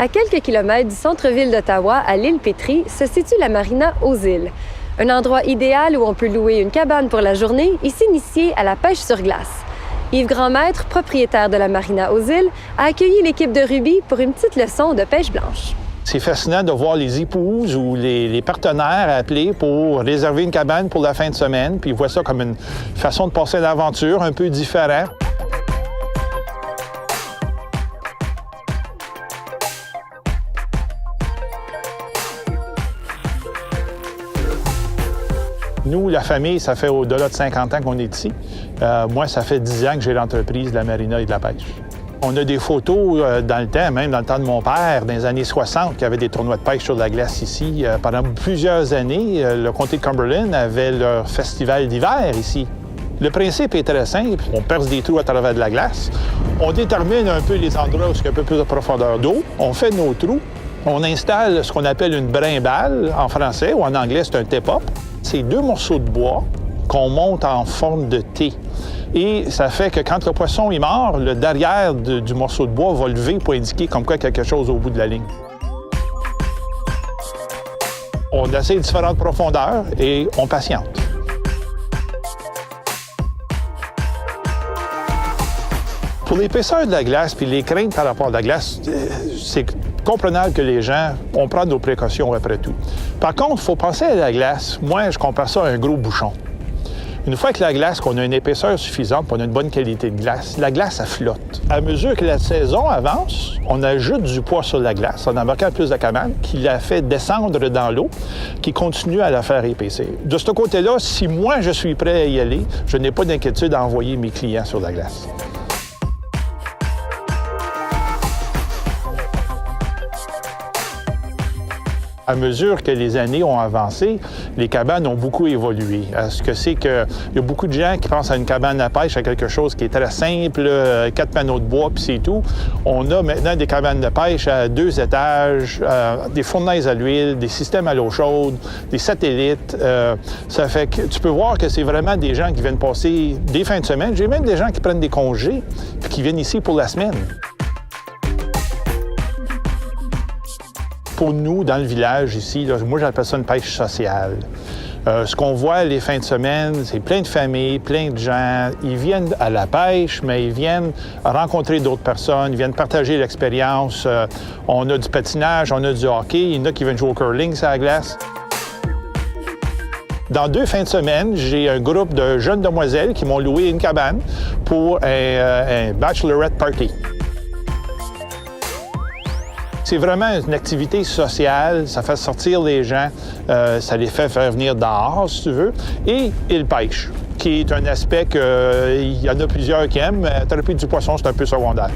À quelques kilomètres du centre-ville d'Ottawa, à l'île Pétrie, se situe la marina aux Îles. Un endroit idéal où on peut louer une cabane pour la journée et s'initier à la pêche sur glace. Yves Grandmaître, propriétaire de la marina aux Îles, a accueilli l'équipe de rugby pour une petite leçon de pêche blanche. C'est fascinant de voir les épouses ou les partenaires appeler pour réserver une cabane pour la fin de semaine, puis ils voient ça comme une façon de passer l'aventure un peu différente. Nous, la famille, ça fait au-delà de 50 ans qu'on est ici. Moi, ça fait 10 ans que j'ai l'entreprise de la marina et de la pêche. On a des photos dans le temps, même dans le temps de mon père, dans les années 60, qu'il y avait des tournois de pêche sur la glace ici. Pendant plusieurs années, le comté de Cumberland avait leur festival d'hiver ici. Le principe est très simple. On perce des trous à travers de la glace. On détermine un peu les endroits où il y a un peu plus de profondeur d'eau. On fait nos trous. On installe ce qu'on appelle une brimbale en français, ou en anglais, c'est un tip-up. C'est 2 morceaux de bois qu'on monte en forme de T. Et ça fait que quand le poisson est mort, le derrière du morceau de bois va lever pour indiquer comme quoi quelque chose au bout de la ligne. On essaie différentes profondeurs et on patiente. Pour l'épaisseur de la glace puis les craintes par rapport à la glace, c'est comprenable que les gens, on prend nos précautions après tout. Par contre, il faut penser à la glace. Moi, je compare ça à un gros bouchon. Une fois que la glace, qu'on a une épaisseur suffisante, qu'on a une bonne qualité de glace, la glace, elle flotte. À mesure que la saison avance, on ajoute du poids sur la glace, en embarquant plus de cabane, qui la fait descendre dans l'eau, qui continue à la faire épaissir. De ce côté-là, si moi, je suis prêt à y aller, je n'ai pas d'inquiétude à envoyer mes clients sur la glace. À mesure que les années ont avancé, les cabanes ont beaucoup évolué. Ce que c'est qu'il y a beaucoup de gens qui pensent à une cabane à pêche, à quelque chose qui est très simple, 4 panneaux de bois, puis c'est tout. On a maintenant des cabanes de pêche à 2 étages, des fournaises à l'huile, des systèmes à l'eau chaude, des satellites. Ça fait que tu peux voir que c'est vraiment des gens qui viennent passer des fins de semaine. J'ai même des gens qui prennent des congés puis qui viennent ici pour la semaine. Pour nous, dans le village ici, là, moi j'appelle ça une pêche sociale. Ce qu'on voit les fins de semaine, c'est plein de familles, plein de gens. Ils viennent à la pêche, mais ils viennent rencontrer d'autres personnes, ils viennent partager l'expérience. On a du patinage, on a du hockey, il y en a qui viennent jouer au curling sur la glace. Dans 2 fins de semaine, j'ai un groupe de jeunes demoiselles qui m'ont loué une cabane pour un bachelorette party. C'est vraiment une activité sociale, ça fait sortir les gens, ça les fait faire venir dehors, si tu veux, et ils pêchent, qui est un aspect qu'il y en a plusieurs qui aiment, mais attraper du poisson, c'est un peu secondaire.